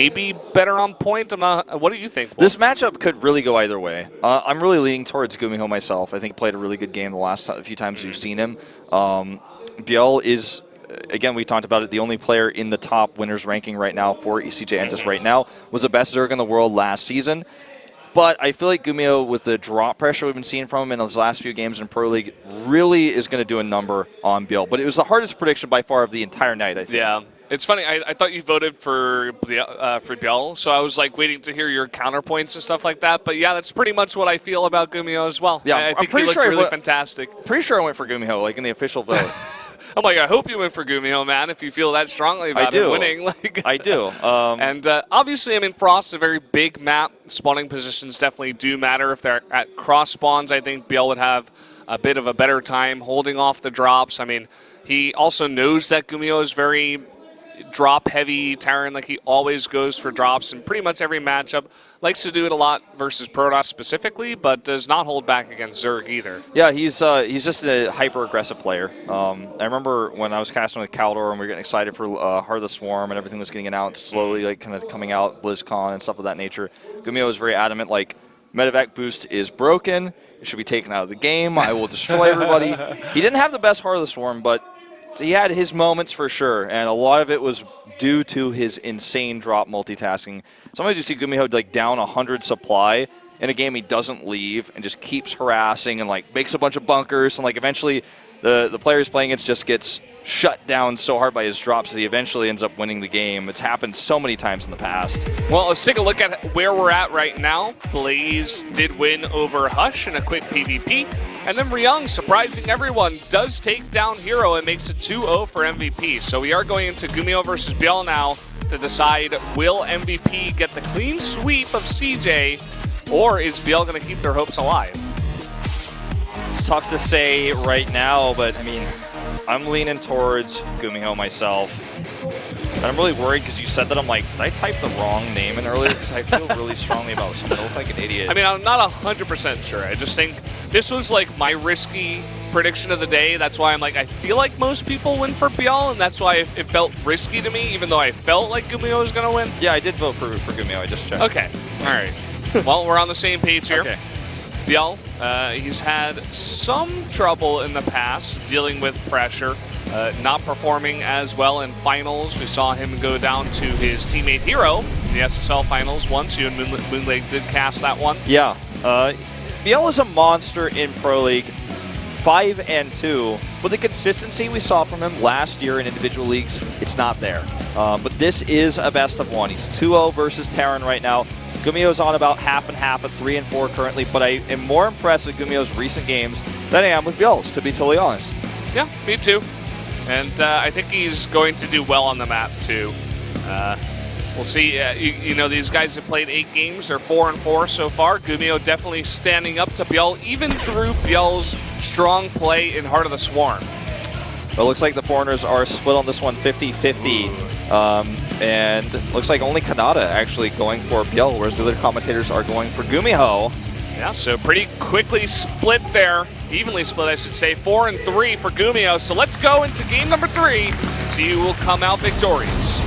maybe better on point. I'm not. What do you think, Wolf? This matchup could really go either way. I'm really leaning towards GuMiho myself. I think he played a really good game the last few times you've seen him. ByuL is, again, we talked about it, the only player in the top winners ranking right now for CJ Entus right now. Was the best Zerg in the world last season. But I feel like GuMiho, with the drop pressure we've been seeing from him in his last few games in Pro League, really is going to do a number on ByuL. But it was the hardest prediction by far of the entire night, I think. Yeah. It's funny. I thought you voted for ByuL, so I was like waiting to hear your counterpoints and stuff like that. But yeah, that's pretty much what I feel about GuMiho as well. Yeah, I think he looked really fantastic. Pretty sure I went for GuMiho, like in the official vote. I'm like, I hope you went for GuMiho, man, if you feel that strongly about him winning. I do. And obviously, I mean, Frost is a very big map. Spawning positions definitely do matter. If they're at cross spawns, I think ByuL would have a bit of a better time holding off the drops. I mean, he also knows that GuMiho is very drop-heavy Terran. Like, he always goes for drops in pretty much every matchup. Likes to do it a lot versus Protoss specifically, but does not hold back against Zerg either. Yeah, he's just a hyper-aggressive player. I remember when I was casting with Caldor and we were getting excited for Heart of the Swarm and everything was getting announced slowly, like kind of coming out, BlizzCon and stuff of that nature. GuMiho was very adamant, like, medevac boost is broken. It should be taken out of the game. I will destroy everybody. He didn't have the best Heart of the Swarm, but he had his moments for sure, and a lot of it was due to his insane drop multitasking. Sometimes you see GuMiho like down 100 supply in a game, he doesn't leave and just keeps harassing and like makes a bunch of bunkers, and like eventually the player he's playing against just gets shut down so hard by his drops that he eventually ends up winning the game. It's happened so many times in the past. Well, let's take a look at where we're at right now. Blaze did win over Hush in a quick PvP. And then Ryung, surprising everyone, does take down Hero and makes it 2-0 for MVP. So we are going into GuMiho versus ByuL now to decide, will MVP get the clean sweep of CJ, or is ByuL going to keep their hopes alive? It's tough to say right now, but I mean, I'm leaning towards GuMiho myself. But I'm really worried because you said that. I'm like, did I type the wrong name in earlier? Because I feel really strongly about something. I look like an idiot. I mean, I'm not 100% sure. I just think this was like my risky prediction of the day. That's why I'm like, I feel like most people win for ByuL, and that's why it felt risky to me, even though I felt like GuMiho was going to win. Yeah, I did vote for GuMiho. I just checked. Okay. All right. Well, we're on the same page here. Okay. ByuL, he's had some trouble in the past dealing with pressure, not performing as well in finals. We saw him go down to his teammate Hero in the SSL finals once. You and Moonlake did cast that one. Yeah. ByuL is a monster in Pro League, 5-2. But the consistency we saw from him last year in individual leagues, it's not there. But this is a best of one. He's 2-0 versus Terran right now. GuMiho's on about half and half at 3-4 currently, but I am more impressed with GuMiho's recent games than I am with ByuL's, to be totally honest. Yeah, me too. And I think he's going to do well on the map too. We'll see. You know, these guys have played 8 games. They're 4-4 so far. GuMiho definitely standing up to ByuL, even through ByuL's strong play in Heart of the Swarm. Well, it looks like the Foreigners are split on this one 50-50. And looks like only Kanata actually going for ByuL, whereas the other commentators are going for GuMiho. Yeah, so pretty quickly split there. Evenly split, I should say. 4-3 for GuMiho. So let's go into game number 3 and see who will come out victorious.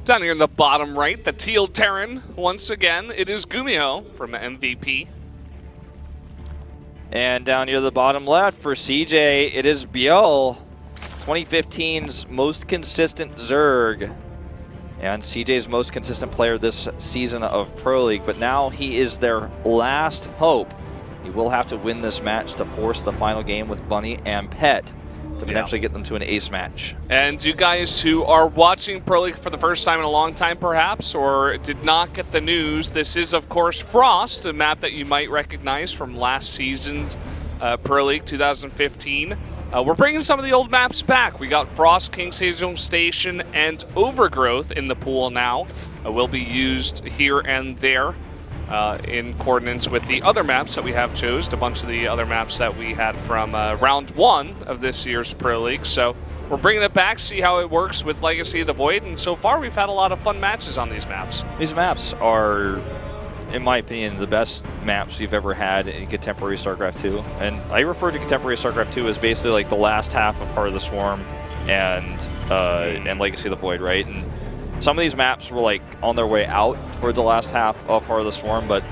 Down here in the bottom right, the Teal Terran, once again, it is GuMiho from MVP. And down here the bottom left for CJ, it is ByuL, 2015's most consistent Zerg. And CJ's most consistent player this season of Pro League, but now he is their last hope. He will have to win this match to force the final game with Bunny and Pet to potentially get them to an ace match. And you guys who are watching Pro League for the first time in a long time perhaps, or did not get the news, this is of course Frost, a map that you might recognize from last season's Pro League 2015. We're bringing some of the old maps back. We got Frost, King's Hazel Station, and Overgrowth in the pool now. Will be used here and there. in coordinates with the other maps that we have chose, a bunch of the other maps that we had from round 1 of this year's Pro League. So we're bringing it back, see how it works with Legacy of the Void, and so far we've had a lot of fun matches on these maps. These maps are, in my opinion, the best maps you've ever had in contemporary StarCraft 2. And I refer to contemporary StarCraft 2 as basically like the last half of Heart of the Swarm and Legacy of the Void, right? And some of these maps were like on their way out towards the last half of Heart of the Swarm, but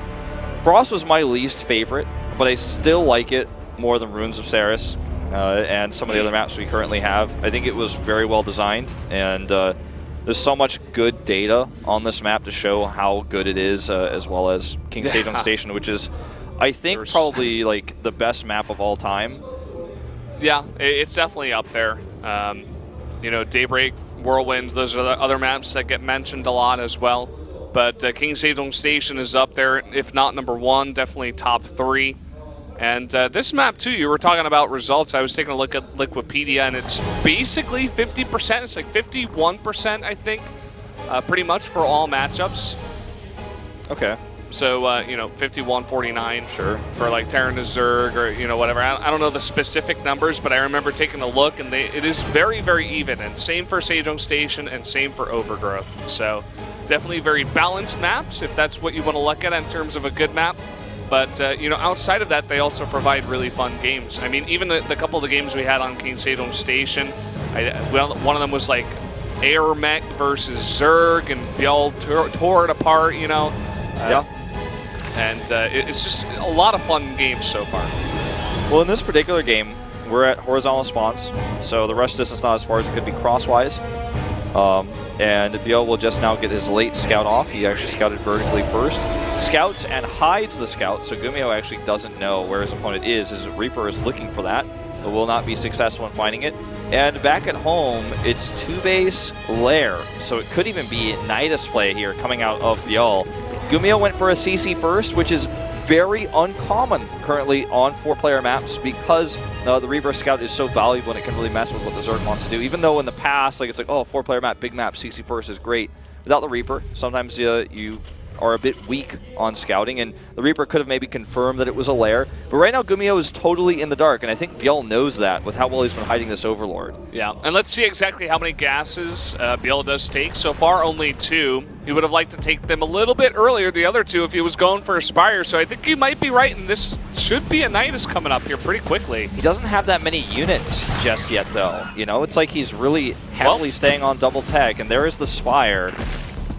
Frost was my least favorite, but I still like it more than Ruins of Saris and some of the other maps we currently have. I think it was very well designed, and there's so much good data on this map to show how good it is, as well as King Sejong Station, which is, I think, probably like the best map of all time. Yeah, it's definitely up there. You know, Daybreak, Whirlwind, those are the other maps that get mentioned a lot as well. But King Sejong Station is up there, if not number 1, definitely top 3. And this map, too, you were talking about results. I was taking a look at Wikipedia, and it's basically 50%. It's like 51%, I think, pretty much for all matchups. Okay. So, you know, 51-49. Sure. For like Terran to Zerg or, you know, whatever. I don't know the specific numbers, but I remember taking a look, and it is very, very even. And same for Sejong Station and same for Overgrowth. So definitely very balanced maps, if that's what you want to look at in terms of a good map. But, you know, outside of that, they also provide really fun games. I mean, even the couple of the games we had on King Sejong Station, one of them was like Air Mech versus Zerg, and ByuL tore it apart, you know. Yeah. And it's just a lot of fun games so far. Well, in this particular game, we're at horizontal spawns, so the rush distance not as far as it could be crosswise. And ByuL will just now get his late scout off. He actually scouted vertically first. Scouts and hides the scout, so GuMiho actually doesn't know where his opponent is. His Reaper is looking for that, but will not be successful in finding it. And back at home, it's 2-base Lair, so it could even be Nidus play here coming out of ByuL. GuMiho went for a CC first, which is very uncommon currently on 4-player maps because the Reaper Scout is so valuable and it can really mess with what the Zerg wants to do. Even though in the past, like it's like, oh, 4-player map, big map, CC first is great. Without the Reaper, sometimes you are a bit weak on scouting, and the Reaper could have maybe confirmed that it was a lair. But right now, GuMiho is totally in the dark, and I think ByuL knows that with how well he's been hiding this Overlord. Yeah, and let's see exactly how many gases ByuL does take. So far, only 2. He would have liked to take them a little bit earlier, the other 2, if he was going for a Spire. So I think he might be right, and this should be a Nidus coming up here pretty quickly. He doesn't have that many units just yet, though. You know, it's like he's really heavily staying on double tech, and there is the Spire.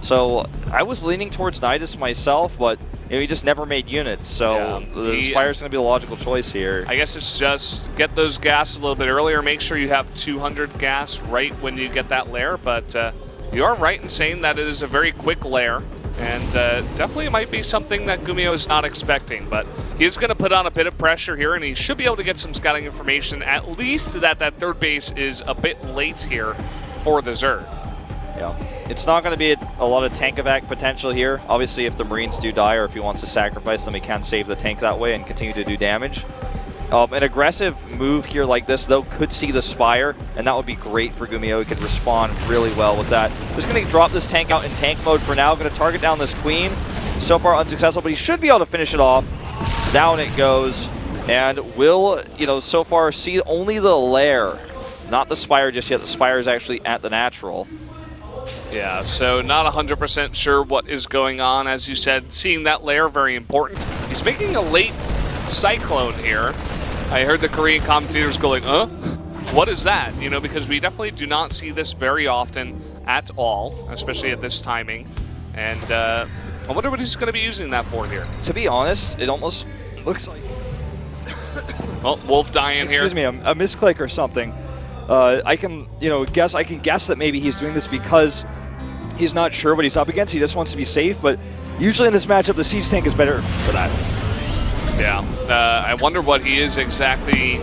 So I was leaning towards Nidus myself, but you know, he just never made units. So the Spire's going to be the logical choice here. I guess it's just get those gas a little bit earlier. Make sure you have 200 gas right when you get that lair. But you are right in saying that it is a very quick lair. And definitely it might be something that GuMiho is not expecting. But he is going to put on a bit of pressure here, and he should be able to get some scouting information, at least that 3rd base is a bit late here for the Zerg. Yeah, it's not going to be a lot of tank evac potential here. Obviously, if the Marines do die or if he wants to sacrifice them, he can save the tank that way and continue to do damage. An aggressive move here like this, though, could see the Spire, and that would be great for GuMiho. He could respond really well with that. Just going to drop this tank out in tank mode for now. Going to target down this Queen. So far unsuccessful, but he should be able to finish it off. Down it goes, and will, you know, so far see only the lair, not the Spire just yet. The Spire is actually at the natural. Yeah, so not 100% sure what is going on. As you said, seeing that lair, very important. He's making a late Cyclone here. I heard the Korean commentators going, what is that? You know, because we definitely do not see this very often at all, especially at this timing. And I wonder what he's going to be using that for here. To be honest, it almost looks like... Well, Wolf dying here. Excuse me, a misclick or something. I can guess that maybe he's doing this because he's not sure what he's up against. He just wants to be safe, but usually in this matchup, the siege tank is better for that. Yeah, I wonder what he is exactly.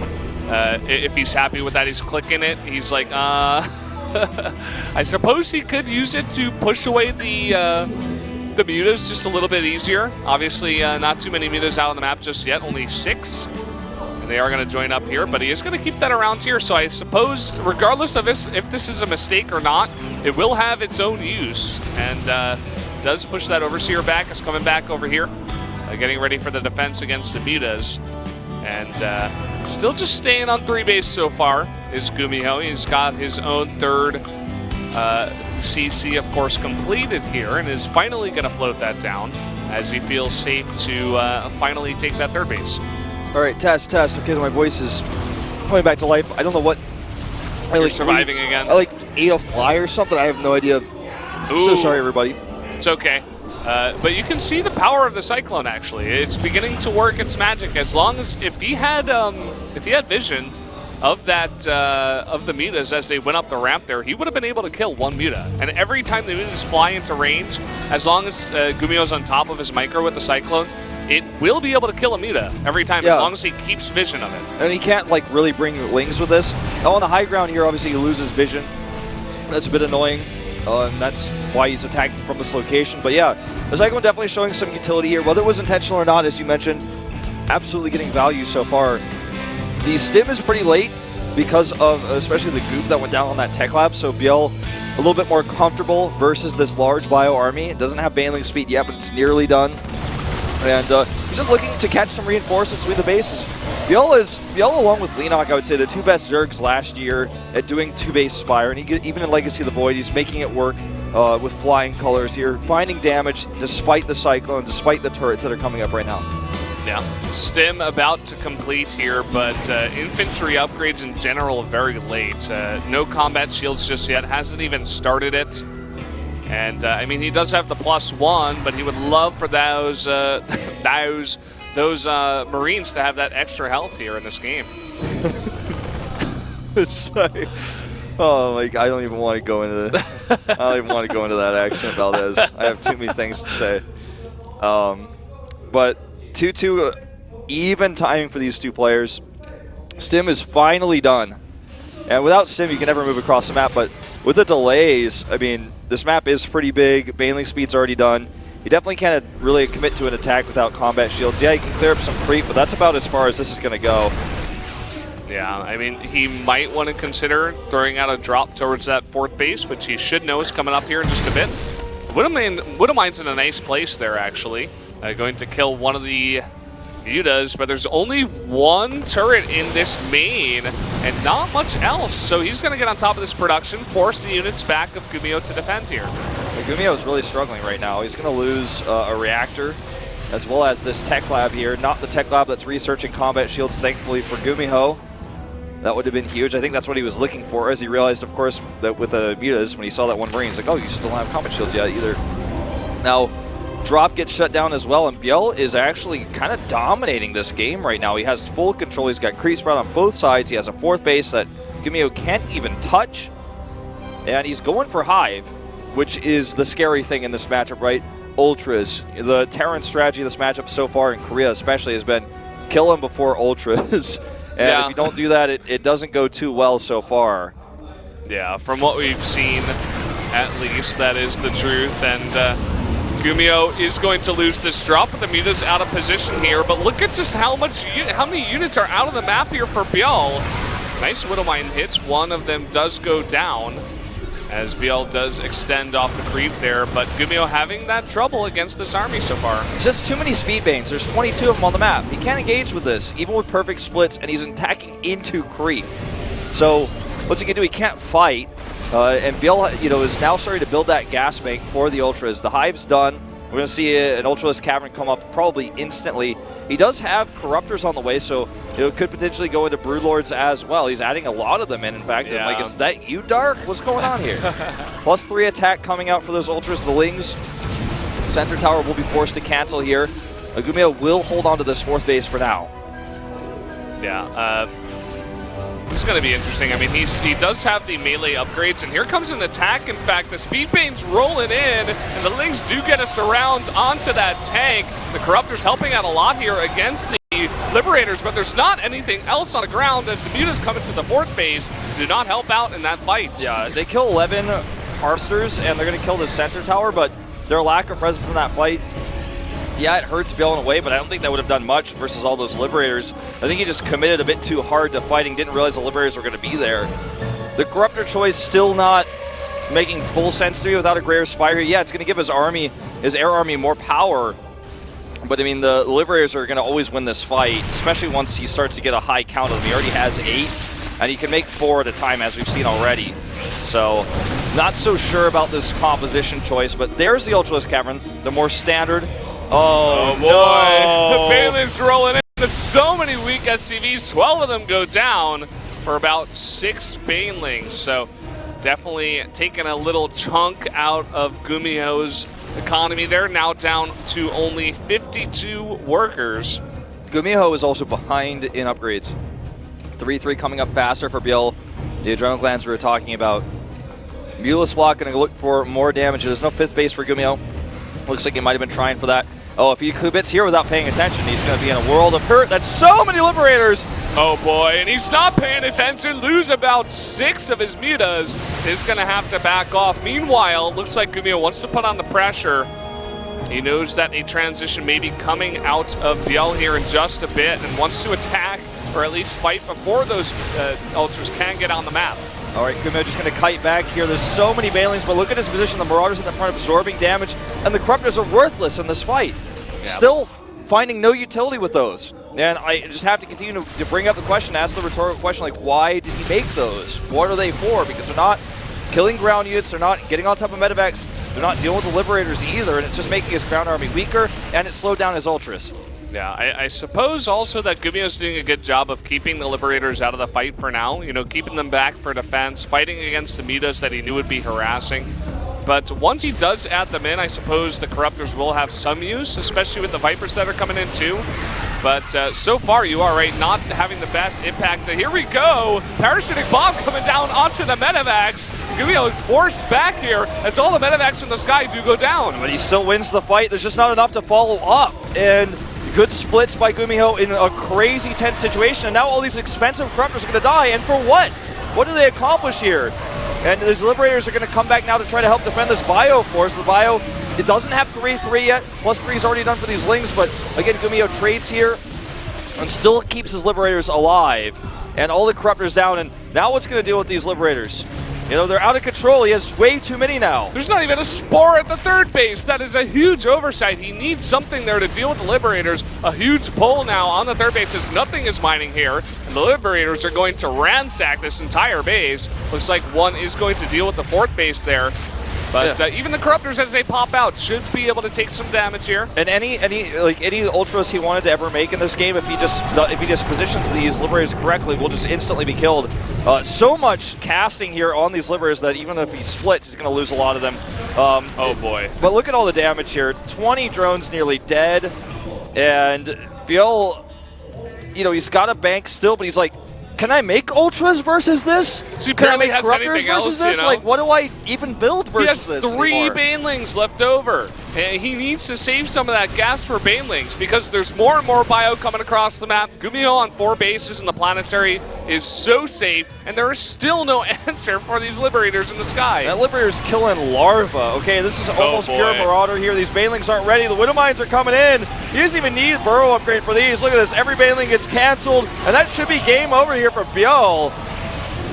If he's happy with that, he's clicking it. He's like, I suppose he could use it to push away the mutas just a little bit easier. Obviously, not too many mutas out on the map just yet, only 6. And they are going to join up here, but he is going to keep that around here. So I suppose, regardless of this, if this is a mistake or not, it will have its own use. And does push that Overseer back. Is coming back over here, getting ready for the defense against the Mutas. And still just staying on 3 base so far is GuMiho. He's got his own 3rd CC, of course, completed here, and is finally going to float that down as he feels safe to finally take that 3rd base. All right, test. Okay, my voice is coming back to life. I don't know what. You're surviving again. I ate a fly or something. I have no idea. Ooh. So sorry, everybody. It's okay. But you can see the power of the Cyclone. Actually, it's beginning to work its magic. As long as if he had vision of that of the Mutas as they went up the ramp there, he would have been able to kill 1 Muta. And every time the Mutas fly into range, as long as GuMiho's on top of his micro with the Cyclone, it will be able to kill a Muta every time, as long as he keeps vision of it. And he can't really bring wings with this. Oh, on the high ground here, obviously he loses vision. That's a bit annoying, and that's why he's attacking from this location. But yeah, the Cyclone definitely showing some utility here, whether it was intentional or not, as you mentioned. Absolutely getting value so far. The stim is pretty late because of especially the goop that went down on that tech lab. So ByuL a little bit more comfortable versus this large bio army. It doesn't have baneling speed yet, but it's nearly done. And he's just looking to catch some reinforcements between the bases. ByuL along with Leenock, I would say, the 2 best Zergs last year at doing 2-base Spire. And even in Legacy of the Void, he's making it work with flying colors here, finding damage despite the Cyclone, despite the turrets that are coming up right now. Yeah, stim about to complete here, but infantry upgrades in general very late. No combat shields just yet, hasn't even started it. And I mean, he does have the +1, but he would love for those Marines to have that extra health here in this game. It's like, oh my God, I don't even want to go into that. I don't even want to go into that accent, Valdez. I have too many things to say. But 2-2 even timing for these 2 players. Stim is finally done. And without Stim, you can never move across the map. But with the delays, I mean, this map is pretty big. Baneling speed's already done. You definitely can't really commit to an attack without combat shields. Yeah, you can clear up some creep, but that's about as far as this is going to go. Yeah, I mean, he might want to consider throwing out a drop towards that 4th base, which he should know is coming up here in just a bit. Widowmine's in a nice place there, actually. Going to kill one of the Mutas, but there's only 1 turret in this main and not much else. So he's going to get on top of this production, force the units back of GuMiho to defend here. GuMiho is really struggling right now. He's going to lose a reactor as well as this tech lab here. Not the tech lab that's researching combat shields, thankfully for GuMiho. That would have been huge. I think that's what he was looking for, as he realized, of course, that with the Mutas, when he saw that 1 Marine, he's like, oh, you still don't have combat shields yet either. Now, drop gets shut down as well, and ByuL is actually kind of dominating this game right now. He has full control. He's got creep spread on both sides. He has a 4th base that GuMiho can't even touch, and he's going for Hive, which is the scary thing in this matchup, right? Ultras. The Terran strategy of this matchup so far in Korea especially has been kill him before Ultras. And if you don't do that, it doesn't go too well so far. Yeah, from what we've seen, at least, that is the truth. And GuMiho is going to lose this drop, but the Muta's out of position here. But look at just how many units are out of the map here for ByuL. Nice Widowmine hits. One of them does go down, as ByuL does extend off the creep there. But GuMiho having that trouble against this army so far. Just too many speed banes. There's 22 of them on the map. He can't engage with this, even with perfect splits, and he's attacking into creep. So what's he gonna do? He can't fight. And ByuL, is now starting to build that gas bank for the Ultras. The Hive's done. We're going to see an Ultralisk Cavern come up probably instantly. He does have Corruptors on the way, so it could potentially go into Broodlords as well. He's adding a lot of them in fact. Yeah. Like, is that you, Dark? What's going on here? +3 attack coming out for those Ultras. The Lings. Sensor Tower will be forced to cancel here. GuMiho will hold on to this 4th base for now. Yeah, this is going to be interesting. I mean, he does have the melee upgrades, and here comes an attack. In fact, the Speed Bane's rolling in, and the Lings do get us around onto that tank. The Corruptor's helping out a lot here against the Liberators, but there's not anything else on the ground as the Mutas come into the 4th base. Do not help out in that fight. Yeah, they kill 11 Harvesters, and they're going to kill the Sensor Tower, but their lack of presence in that fight, yeah, it hurts ByuL in a way, but I don't think that would have done much versus all those Liberators. I think he just committed a bit too hard to fighting, didn't realize the Liberators were going to be there. The Corruptor choice still not making full sense to me without a Greater Spire here. Yeah, it's going to give his army, his air army, more power. But I mean, the Liberators are going to always win this fight, especially once he starts to get a high count of them. He already has 8, and he can make 4 at a time, as we've seen already. So, not so sure about this composition choice, but there's the Ultralisk Cavern, the more standard. Oh boy, no. The Banelig's rolling in. There's so many weak SCVs, 12 of them go down for about 6 Banelings. So, definitely taking a little chunk out of GuMiho's economy. They're now down to only 52 workers. GuMiho is also behind in upgrades. 3-3 coming up faster for ByuL. The Adrenal Glands we were talking about. ByuList Flock going to look for more damage. There's no 5th base for GuMiho. Looks like he might have been trying for that. Oh, if he commits here without paying attention, he's going to be in a world of hurt. That's so many Liberators. Oh boy, and he's not paying attention. Lose about 6 of his mutas. Is going to have to back off. Meanwhile, looks like GuMiho wants to put on the pressure. He knows that a transition may be coming out of ByuL here in just a bit and wants to attack or at least fight before those Ultras can get on the map. All right, GuMiho just going to kite back here. There's so many Banelings, but look at his position. The Marauders in the front absorbing damage, and the Corruptors are worthless in this fight. Yeah. Still finding no utility with those. And I just have to continue to bring up the question, ask the rhetorical question, like, why did he make those? What are they for? Because they're not killing ground units, they're not getting on top of medevacs, they're not dealing with the Liberators either, and it's just making his ground army weaker, and it slowed down his Ultras. Yeah, I suppose also that GuMiho's doing a good job of keeping the Liberators out of the fight for now. You know, keeping them back for defense, fighting against the mutas that he knew would be harassing. But once he does add them in, I suppose the Corruptors will have some use, especially with the Vipers that are coming in too. But so far, you are right, not having the best impact. Here we go, Parachuting Bomb coming down onto the medevacs. GuMiho is forced back here as all the medevacs in the sky do go down. But he still wins the fight. There's just not enough to follow up. And good splits by GuMiho in a crazy tense situation. And now all these expensive Corruptors are going to die. And for what? What do they accomplish here? And these Liberators are going to come back now to try to help defend this Bio force. The Bio, it doesn't have 3-3 yet. +3 is already done for these Lings, but again, GuMiho trades here and still keeps his Liberators alive. And all the Corruptors down, and now what's going to deal with these Liberators? You know, they're out of control. He has way too many now. There's not even a Spore at the 3rd base. That is a huge oversight. He needs something there to deal with the Liberators. A huge pull now on the 3rd base as nothing is mining here. And the Liberators are going to ransack this entire base. Looks like one is going to deal with the 4th base there. But even the Corruptors, as they pop out, should be able to take some damage here. And any Ultras he wanted to ever make in this game, if he just positions these Liberators correctly, will just instantly be killed. So much casting here on these Liberators that even if he splits, he's going to lose a lot of them. Oh boy! But look at all the damage here. 20 drones nearly dead, and ByuL, you know, he's got a bank still, but he's like, can I make Ultras versus this? So can I make Corruptors versus this? You know? Like, what do I even build versus this? He has 3 anymore? Banelings left over. And he needs to save some of that gas for Banelings because there's more and more bio coming across the map. GuMiho on 4 bases in the planetary is so safe, and there is still no answer for these Liberators in the sky. That Liberator's killing larva. Okay, this is almost pure Marauder here. These Banelings aren't ready. The Widow Mines are coming in. He doesn't even need burrow upgrade for these. Look at this. Every Baneling gets canceled, and that should be game over here for ByuL.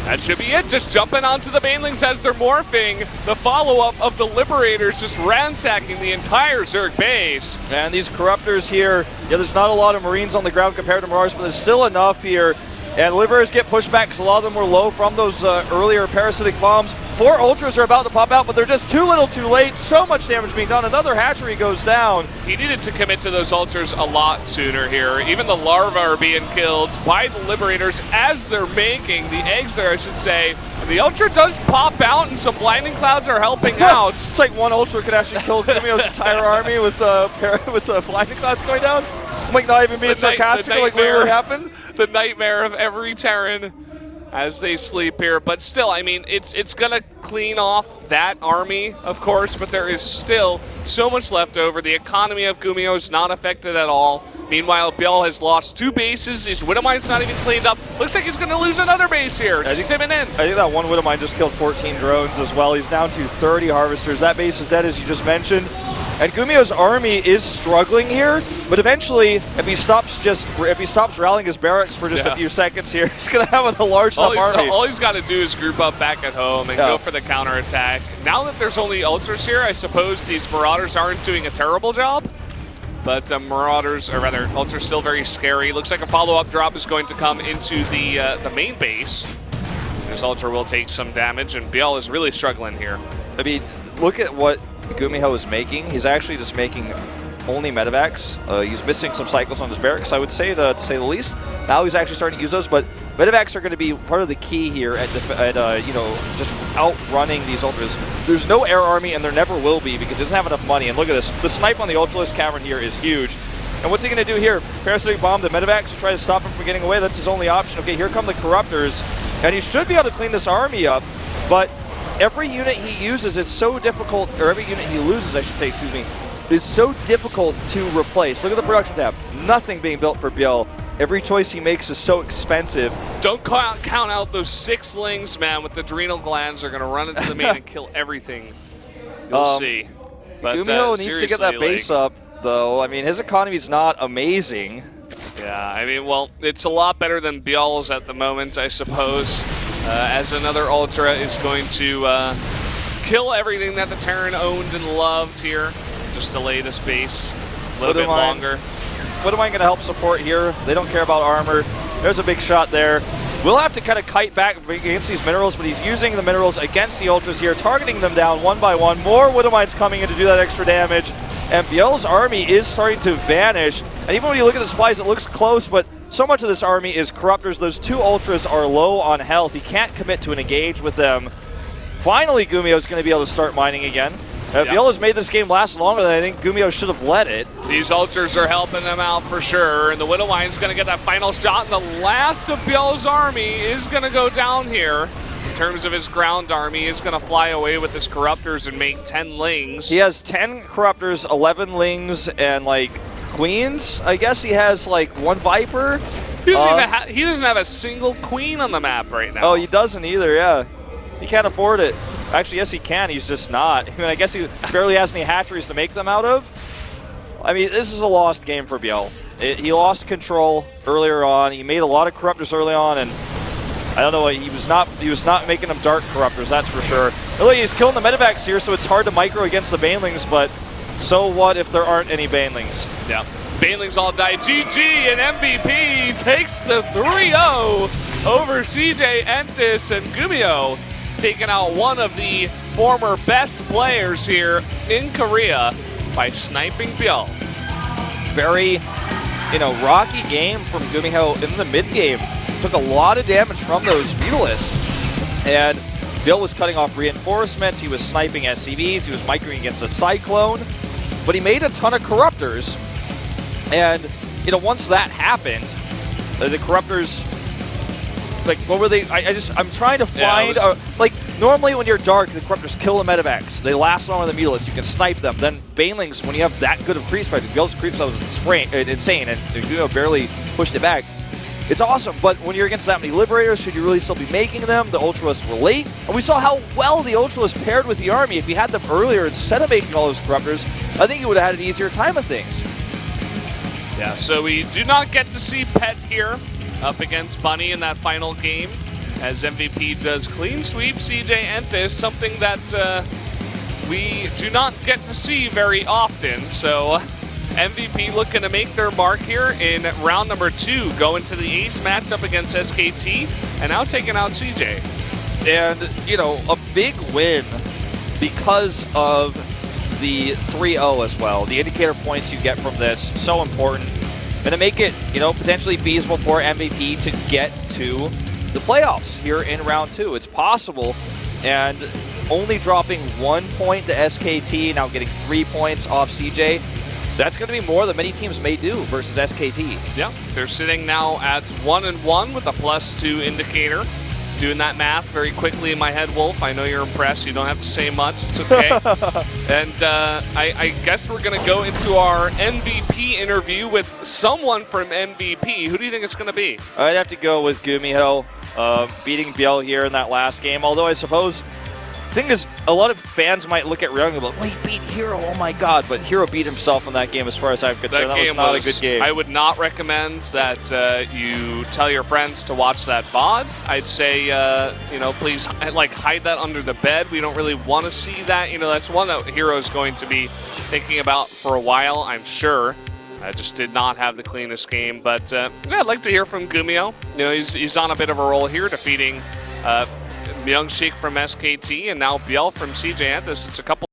That should be it. Just jumping onto the Banelings as they're morphing. The follow-up of the Liberators just ransacking the entire Zerg base. And these Corruptors here, yeah, there's not a lot of Marines on the ground compared to Marauders, but there's still enough here. And Liberators get pushed back because a lot of them were low from those earlier parasitic bombs. 4 Ultras are about to pop out, but they're just too little too late. So much damage being done. Another hatchery goes down. He needed to commit to those Ultras a lot sooner here. Even the larvae are being killed by the Liberators as they're making the eggs there, I should say. And the Ultra does pop out, and some Blinding Clouds are helping out. It's like one Ultra could actually kill GuMiho's entire army with Blinding Clouds going down. I'm like not even being sarcastic, like literally happened. The nightmare of every Terran as they sleep here. But still, I mean, it's going to clean off that army, of course, but there is still so much left over. The economy of GuMiho is not affected at all. Meanwhile, ByuL has lost 2 bases. His Widow Mine's not even cleaned up. Looks like he's going to lose another base here. Just stimming in. I think that one Widow Mine just killed 14 drones as well. He's down to 30 Harvesters. That base is dead, as you just mentioned. And GuMiho's army is struggling here, but eventually, if he stops rallying his barracks for just a few seconds here, he's going to have a large enough army. All he's got to do is group up back at home and go for the counterattack. Now that there's only ultras here, I suppose these Marauders aren't doing a terrible job. But Marauders, or rather, ultras still very scary. Looks like a follow-up drop is going to come into the main base. This ultra will take some damage, and ByuL is really struggling here. I mean, look at what GuMiho is making. He's actually just making only medevacs. He's missing some cycles on his barracks, I would say, to say the least. Now he's actually starting to use those, but medevacs are going to be part of the key here at you know, just outrunning these ultras. There's no air army, and there never will be because he doesn't have enough money. And look at this. The snipe on the Ultralisk Cavern here is huge. And what's he going to do here? Parasitic bomb the medevacs to try to stop him from getting away. That's his only option. Okay, here come the Corruptors, and he should be able to clean this army up, but every unit he uses is so difficult, or every unit he loses, I should say, excuse me, is so difficult to replace. Look at the production tab. Nothing being built for ByuL. Every choice he makes is so expensive. Don't count out those 6 lings, man, with the adrenal glands. Are going to run into the main and kill everything. You'll see. But GuMiho needs to get that base up, though. I mean, his economy's not amazing. Yeah, I mean, well, it's a lot better than ByuL's at the moment, I suppose. As another Ultra is going to kill everything that the Terran owned and loved here. Just delay this base a little bit longer. What am I going to help support here? They don't care about armor. There's a big shot there. We'll have to kind of kite back against these minerals, but he's using the minerals against the Ultras here, targeting them down one by one. More Widowmines coming in to do that extra damage. And ByuL's army is starting to vanish. And even when you look at the supplies, it looks close, but so much of this army is Corruptors. Those 2 Ultras are low on health. He can't commit to an engage with them. Finally, GuMiho is going to be able to start mining again. ByuL has made this game last longer than I think GuMiho should have let it. These ultras are helping them out for sure, and the Widowmine's going to get that final shot, and the last of ByuL's army is going to go down here. In terms of his ground army, he's going to fly away with his Corruptors and make 10 lings. He has 10 Corruptors, 11 lings, and like queens. I guess he has like 1 Viper. He doesn't have a single queen on the map right now. Oh, he doesn't either, yeah. He can't afford it. Actually, yes, he can. He's just not. I mean, I guess he barely has any hatcheries to make them out of. I mean, this is a lost game for ByuL. He lost control earlier on. He made a lot of Corruptors early on, and I don't know. He was not making them dark Corruptors. That's for sure. Really, he's killing the medevacs here, so it's hard to micro against the Banelings. But so what if there aren't any Banelings? Yeah, Banelings all die. GG, and MVP takes the 3-0 over CJ Entis, and GuMiho taking out one of the former best players here in Korea by sniping ByuL. Very, rocky game from GuMiho in the mid game. Took a lot of damage from those Mutalisks. And ByuL was cutting off reinforcements. He was sniping SCVs. He was microing against the Cyclone. But he made a ton of Corruptors. And, once that happened, the Corruptors, like, what were they? I'm trying to find, normally when you're dark, the Corruptors kill the medevacs. They last longer than the Mutalisks. You can snipe them. Then Banelings, when you have that good of creep spike, ByuL's creep spike was insane, and GuMiho barely pushed it back. It's awesome, but when you're against that many Liberators, should you really still be making them? The Ultralisks were late, and we saw how well the Ultralisks paired with the army. If you had them earlier instead of making all those Corruptors, I think you would have had an easier time of things. Yeah, so we do not get to see Pet here up against Bunny in that final game, as MVP does clean sweep CJ Entis, something that we do not get to see very often. So MVP looking to make their mark here in round number 2, going to the ace matchup against SKT, and now taking out CJ. And, a big win because of the 3-0 as well. The indicator points you get from this, so important. Going to make it, potentially feasible for MVP to get to the playoffs here in round 2. It's possible, and only dropping 1 point to SKT, now getting 3 points off CJ, that's going to be more than many teams may do versus SKT. Yeah, they're sitting now at 1-1 with a +2 indicator. Doing that math very quickly in my head, Wolf. I know you're impressed. You don't have to say much. It's okay. And I guess we're going to go into our MVP interview with someone from MVP. Who do you think it's going to be? I'd have to go with GuMiho, beating ByuL here in that last game. Although I suppose, the thing is, a lot of fans might look at Ryung and go, well, he beat Hero, oh my god. But Hero beat himself in that game as far as I'm concerned. That was not a good game. I would not recommend that you tell your friends to watch that VOD. I'd say, please hide that under the bed. We don't really want to see that. That's one that Hero's going to be thinking about for a while, I'm sure. I just did not have the cleanest game. But I'd like to hear from GuMiho. He's on a bit of a roll here, defeating Myung-Sik from SKT and now ByuL from CJ Anthus. It's a couple